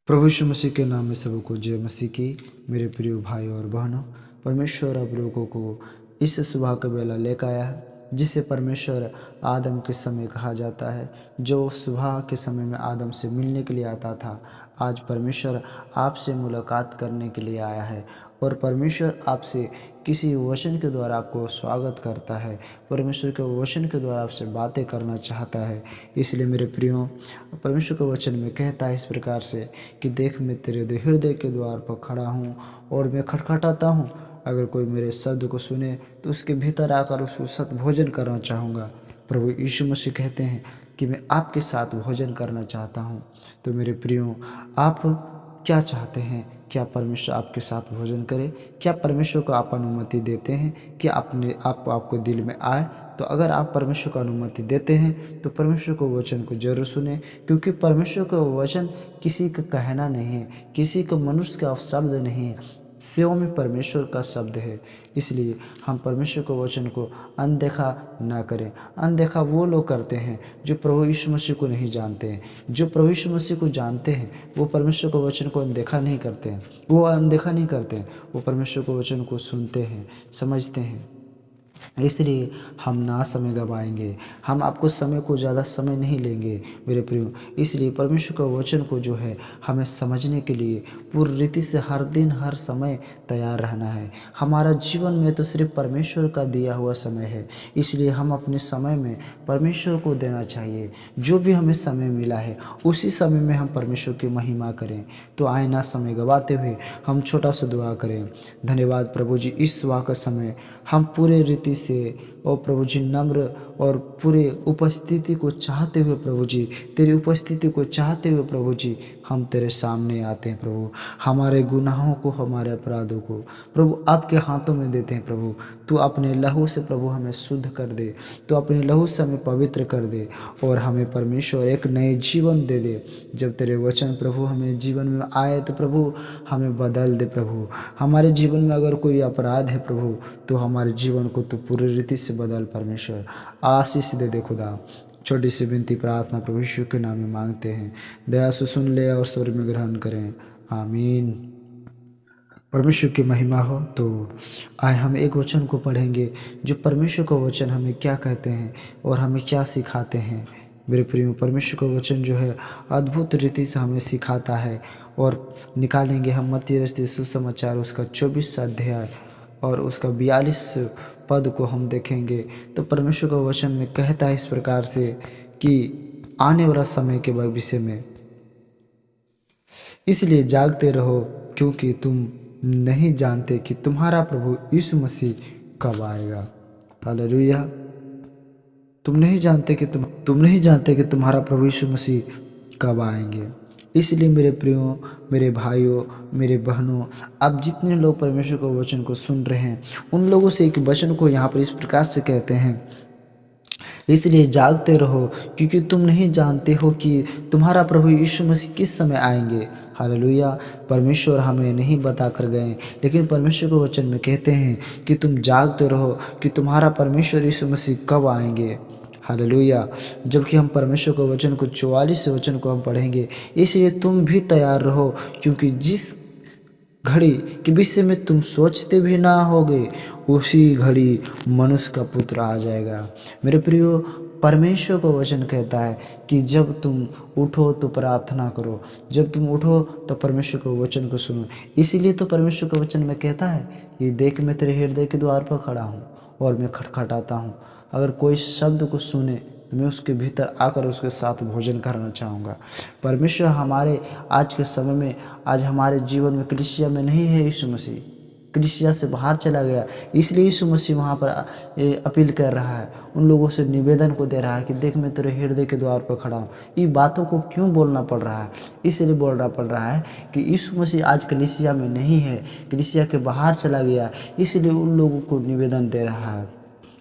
प्रभु यीशु मसीह के नाम में सबको जय मसीह की। मेरे प्रिय भाई और बहनों, परमेश्वर आप लोगों को इस सुबह का बेला लेकर आया है, जिसे परमेश्वर आदम के समय कहा जाता है। जो सुबह के समय में आदम से मिलने के लिए आता था, आज परमेश्वर आपसे मुलाकात करने के लिए आया है और परमेश्वर आपसे किसी वचन के द्वारा आपको स्वागत करता है। परमेश्वर के वचन के द्वारा आपसे बातें करना चाहता है। इसलिए मेरे प्रियो, परमेश्वर के वचन में कहता है इस प्रकार से कि देख, मैं तेरे हृदय के द्वार पर खड़ा हूँ और मैं खटखटाता हूँ। अगर कोई मेरे शब्द को सुने तो उसके भीतर आकर उसके साथ भोजन करना चाहूँगा। प्रभु यीशु मसीह कहते हैं कि मैं आपके साथ भोजन करना चाहता हूँ। तो मेरे प्रियो, आप क्या चाहते हैं? क्या परमेश्वर आपके साथ भोजन करे? क्या परमेश्वर को आप अनुमति देते हैं कि आपको दिल में आए? तो अगर आप परमेश्वर को अनुमति देते हैं तो परमेश्वर को वचन को जरूर सुने, क्योंकि परमेश्वर का वचन किसी का कहना नहीं है, किसी का मनुष्य का शब्द नहीं है, स्वयं में परमेश्वर का शब्द है। इसलिए हम परमेश्वर के वचन को अनदेखा ना करें। अनदेखा वो लोग करते हैं जो प्रभु यीशु मसीह को नहीं जानते हैं। जो प्रभु यीशु मसीह को जानते हैं वो परमेश्वर के वचन को अनदेखा नहीं करते हैं, वो अनदेखा नहीं करते हैं, वो परमेश्वर के वचन को सुनते हैं, समझते हैं। इसलिए हम ना समय गवाएंगे, हम आपको समय को ज़्यादा समय नहीं लेंगे मेरे प्रियो। इसलिए परमेश्वर का वचन को जो है हमें समझने के लिए पूरी रीति से हर दिन हर समय तैयार रहना है। हमारा जीवन में तो सिर्फ परमेश्वर का दिया हुआ समय है, इसलिए हम अपने समय में परमेश्वर को देना चाहिए। जो भी हमें समय मिला है उसी समय में हम परमेश्वर की महिमा करें। तो आए ना समय गवाते हुए हम छोटा सा दुआ करें। धन्यवाद प्रभु जी, इस सुबह का समय हम पूरे रीति से और प्रभु जी नम्र और पूरे उपस्थिति को चाहते हुए प्रभु जी, तेरी उपस्थिति को चाहते हुए प्रभु जी, हम तेरे सामने आते हैं प्रभु। हमारे गुनाहों को, हमारे अपराधों को प्रभु आपके हाथों में देते हैं प्रभु। तू अपने लहू से प्रभु हमें शुद्ध कर दे, तू अपने लहू से हमें पवित्र कर दे और हमें परमेश्वर एक नए जीवन दे दे। जब तेरे वचन प्रभु हमें जीवन में आए तो प्रभु हमें बदल दे प्रभु। हमारे जीवन में अगर कोई अपराध है प्रभु तो हमारे जीवन को तो पूरी रीति से बदल परमेश्वर। आशीष दे दे खुदा। छोटी सी विनती प्रार्थना प्रभु यीशु के नाम में मांगते हैं। दया से सुन ले और स्वर्ग में ग्रहण करें, आमीन। परमेश्वर की महिमा हो। तो आए हम एक वचन को पढ़ेंगे जो परमेश्वर का वचन हमें क्या कहते हैं और हमें क्या सिखाते हैं। मेरे प्रियो, परमेश्वर का वचन जो है अद्भुत रीति से हमें सिखाता है। और निकालेंगे हम मत्ती रचित सुसमाचार उसका 24 अध्याय और उसका 42 पद को हम देखेंगे। तो परमेश्वर का वचन में कहता है इस प्रकार से कि आने वाला समय के विषय में, इसलिए जागते रहो क्योंकि तुम नहीं जानते कि तुम्हारा प्रभु यीशु मसीह कब आएगा। हालेलुया। तुम नहीं जानते कि तुम्हारा प्रभु यीशु मसीह कब आएंगे। इसलिए मेरे प्रियो, मेरे भाइयों, मेरे बहनों, आप जितने लोग परमेश्वर के वचन को सुन रहे हैं उन लोगों से एक वचन को यहाँ पर इस प्रकार से कहते हैं, इसलिए जागते रहो क्योंकि तुम नहीं जानते हो कि तुम्हारा प्रभु यीशु मसीह किस समय आएंगे। हालेलुया। परमेश्वर हमें नहीं बता कर गए, लेकिन परमेश्वर के वचन में कहते हैं कि तुम जागते रहो कि तुम्हारा परमेश्वर यीशु मसीह कब आएंगे। हालेलुया। जबकि हम परमेश्वर के वचन को 44 वचन को हम पढ़ेंगे, इसलिए तुम भी तैयार रहो क्योंकि जिस घड़ी के विषय में तुम सोचते भी ना होगे उसी घड़ी मनुष्य का पुत्र आ जाएगा। मेरे प्रियो, परमेश्वर का वचन कहता है कि जब तुम उठो तो प्रार्थना करो, जब तुम उठो तो परमेश्वर के वचन को सुनो। इसीलिए तो परमेश्वर के वचन में कहता है कि देख, मैं तेरे हृदय के द्वार पर खड़ा हूँ और मैं खटखटाता हूँ। अगर कोई शब्द को सुने तो मैं उसके भीतर आकर उसके साथ भोजन करना चाहूँगा। परमेश्वर हमारे आज के समय में, आज हमारे जीवन में कलीसिया में नहीं है यीशु मसीह, कलीसिया से बाहर चला गया। इसलिए यीशु मसीह वहाँ पर अपील कर रहा है, उन लोगों से निवेदन को दे रहा है कि देख, मैं तेरे हृदय के द्वार पर खड़ा हूँ। ये बातों को क्यों बोलना पड़ रहा है? इसलिए बोलना पड़ रहा है कि यीशु मसीह आज कलीसिया में नहीं है, कलीसिया के बाहर चला गया। इसलिए उन लोगों को निवेदन दे रहा है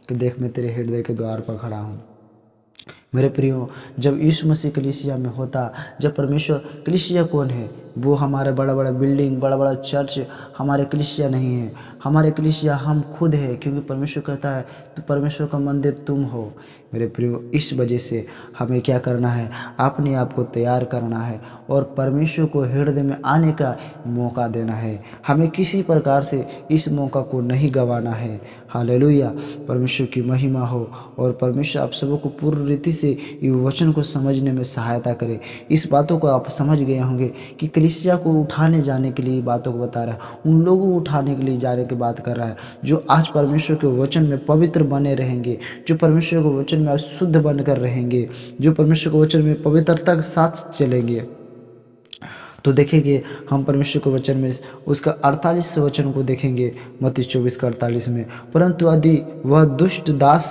कि देख, मैं तेरे हृदय के द्वार पर खड़ा हूँ। मेरे प्रियो, जब यीशु मसीह कलीसिया में होता, जब परमेश्वर, कलीसिया कौन है? वो हमारे बड़ा बड़ा बिल्डिंग, बड़ा बड़ा चर्च हमारे कलीसिया नहीं है। हमारे कलीसिया हम खुद है, क्योंकि परमेश्वर कहता है तो परमेश्वर का मंदिर तुम हो। मेरे प्रियो, इस वजह से हमें क्या करना है, अपने आप को तैयार करना है और परमेश्वर को हृदय में आने का मौका देना है। हमें किसी प्रकार से इस मौका को नहीं गंवाना है। हालेलुया, परमेश्वर की महिमा हो और परमेश्वर आप सबको पूर्ण रीति से इस वचन को समझने में सहायता करे। इस बातों को आप समझ गए होंगे कि कलीसिया को उठाने जाने के लिए बातों को बता रहा है, उन लोगों को उठाने के लिए जाने की बात कर रहा है जो आज परमेश्वर के वचन में पवित्र बने रहेंगे, जो परमेश्वर के वचन में शुद्ध बनकर रहेंगे, जो परमेश्वर के वचन में पवित्रता के साथ चलेंगे। तो देखेंगे हम परमेश्वर के वचन में उसका 48 वचन को देखेंगे, मत्ती 24 का 48 में। परंतु यदि वह दुष्ट दास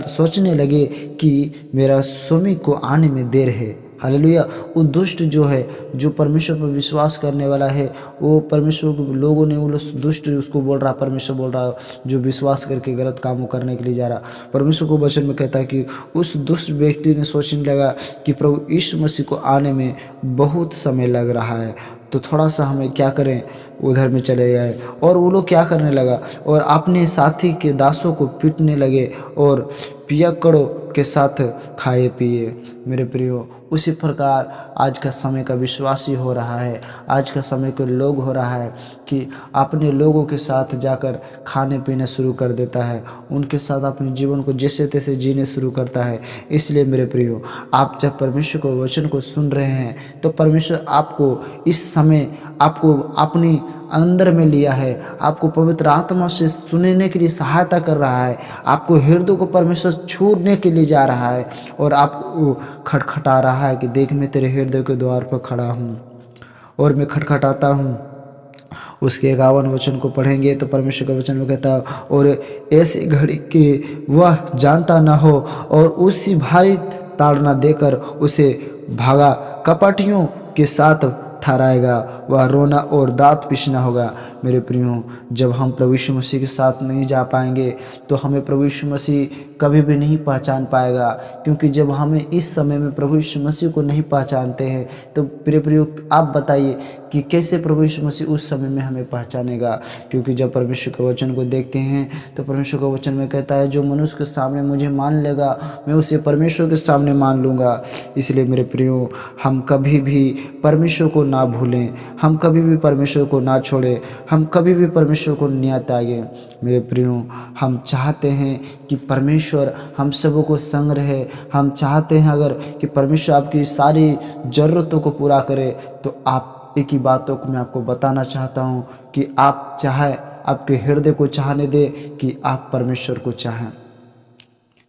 सोचने लगे कि मेरा स्वामी को आने में देर है, हालेलुया, वो दुष्ट जो है, जो परमेश्वर पर विश्वास करने वाला है, वो परमेश्वर के लोगों ने वो दुष्ट उसको बोल रहा, परमेश्वर बोल रहा, जो विश्वास करके गलत कामों करने के लिए जा रहा। परमेश्वर को वचन में कहता है कि उस दुष्ट व्यक्ति ने सोचने लगा कि प्रभु यीशु मसीह को आने में बहुत समय लग रहा है, तो थोड़ा सा हमें क्या करें, उधर में चले जाए। और वो लोग क्या करने लगा, और अपने साथी के दासों को पीटने लगे और पियक्कड़ों के साथ खाए पिए। मेरे प्रियो, उसी प्रकार आज का समय का विश्वासी हो रहा है, आज का समय के लोग हो रहा है कि अपने लोगों के साथ जाकर खाने पीने शुरू कर देता है, उनके साथ अपने जीवन को जैसे तैसे जीने शुरू करता है। इसलिए मेरे प्रियो, आप जब परमेश्वर को वचन को सुन रहे हैं तो परमेश्वर आपको इस समय आपको अपनी अंदर में लिया है, आपको पवित्र आत्मा से सुनने के लिए सहायता कर रहा है, आपको हृदय को परमेश्वर छूने के लिए जा रहा है और आपको खटखटा रहा है कि देख मैं तेरे हृदय के द्वार पर खड़ा हूँ और मैं खटखटाता हूँ। उसके 51 वचन को पढ़ेंगे तो परमेश्वर के वचन में कहता है, और ऐसी घड़ी के वह जानता न हो और उसी भारी ताड़ना देकर उसे भागा कपटियों के साथ ठहराएगा, वह रोना और दांत पीसना होगा। मेरे प्रियो, जब हम प्रभु यीशु मसीह के साथ नहीं जा पाएंगे तो हमें प्रभु यीशु मसीह कभी भी नहीं पहचान पाएगा, क्योंकि जब हमें इस समय में प्रभु यीशु मसीह को नहीं पहचानते हैं तो प्रिय प्रियो, आप बताइए कि कैसे प्रभु यीशु मसीह उस समय में हमें पहचानेगा। क्योंकि जब परमेश्वर के वचन को देखते हैं तो परमेश्वर के वचन में कहता है, जो मनुष्य के सामने मुझे मान लेगा मैं उसे परमेश्वर के सामने मान लूँगा। इसलिए मेरे प्रियो, हम कभी भी परमेश्वर को ना भूलें, हम कभी भी परमेश्वर को ना छोड़ें, हम कभी भी परमेश्वर को न त्यागें। मेरे प्रियो, हम चाहते हैं कि परमेश्वर हम सबों को संग रहे, हम चाहते हैं अगर कि परमेश्वर आपकी सारी ज़रूरतों को पूरा करे, तो आप एक ही बातों को मैं आपको बताना चाहता हूँ कि आप चाहे आपके हृदय को चाहने दे कि आप परमेश्वर को चाहें,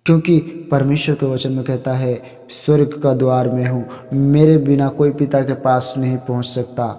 क्योंकि परमेश्वर के वचन में कहता है, स्वर्ग का द्वार में हूँ, मेरे बिना कोई पिता के पास नहीं पहुँच सकता।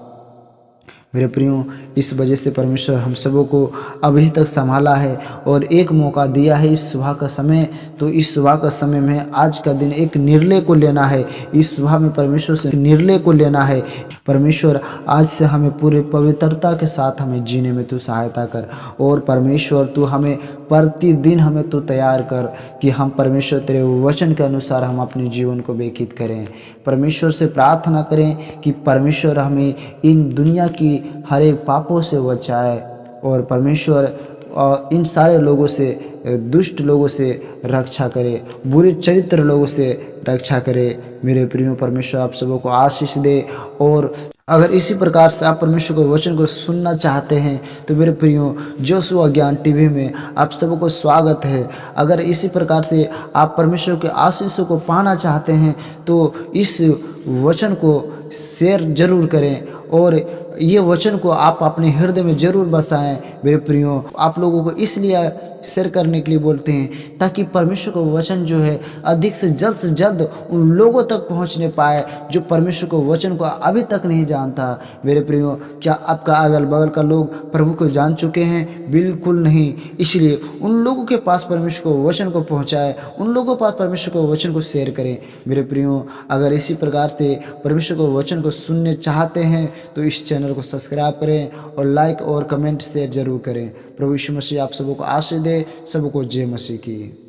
मेरे प्रियो, इस वजह से परमेश्वर हम सबों को अभी तक संभाला है और एक मौका दिया है इस सुबह का समय। तो इस सुबह का समय में आज का दिन एक निर्णय को लेना है, इस सुबह में परमेश्वर से निर्णय को लेना है। परमेश्वर आज से हमें पूरे पवित्रता के साथ हमें जीने में तू सहायता कर, और परमेश्वर तू हमें प्रतिदिन हमें तू तैयार कर कि हम परमेश्वर तेरे वचन के अनुसार हम अपने जीवन को व्यतीत करें। परमेश्वर से प्रार्थना करें कि परमेश्वर हमें इन दुनिया की हर एक पापों से बचाए और परमेश्वर इन सारे लोगों से, दुष्ट लोगों से रक्षा करे, बुरे चरित्र लोगों से रक्षा करे। मेरे प्रियो, परमेश्वर आप सबों को आशीष दे। और अगर इसी प्रकार से आप परमेश्वर के वचन को सुनना चाहते हैं तो मेरे प्रियो, जोशुआ ज्ञान टीवी में आप सबों को स्वागत है। अगर इसी प्रकार से आप परमेश्वर के आशीषों को पाना चाहते हैं तो इस वचन को शेयर जरूर करें और ये वचन को आप अपने हृदय में जरूर बसाएं। मेरे प्रियो, आप लोगों को इसलिए शेयर करने के लिए बोलते हैं ताकि परमेश्वर का वचन जो है अधिक से जल्द उन लोगों तक पहुंचने पाए जो परमेश्वर के वचन को अभी तक नहीं जानता। मेरे प्रियो, क्या आपका अगल बगल का लोग प्रभु को जान चुके हैं? बिल्कुल नहीं। इसलिए उन लोगों के पास परमेश्वर के वचन को पहुंचाए, उन लोगों के पास परमेश्वर के वचन को शेयर करें। मेरे प्रियो, अगर इसी प्रकार से परमेश्वर के वचन को सुनने चाहते हैं तो इस चैनल को सब्सक्राइब करें और लाइक और कमेंट शेयर जरूर करें। प्रभु यीशु मसीह आप सबों को आशीष दे। सबको जय मसीह की।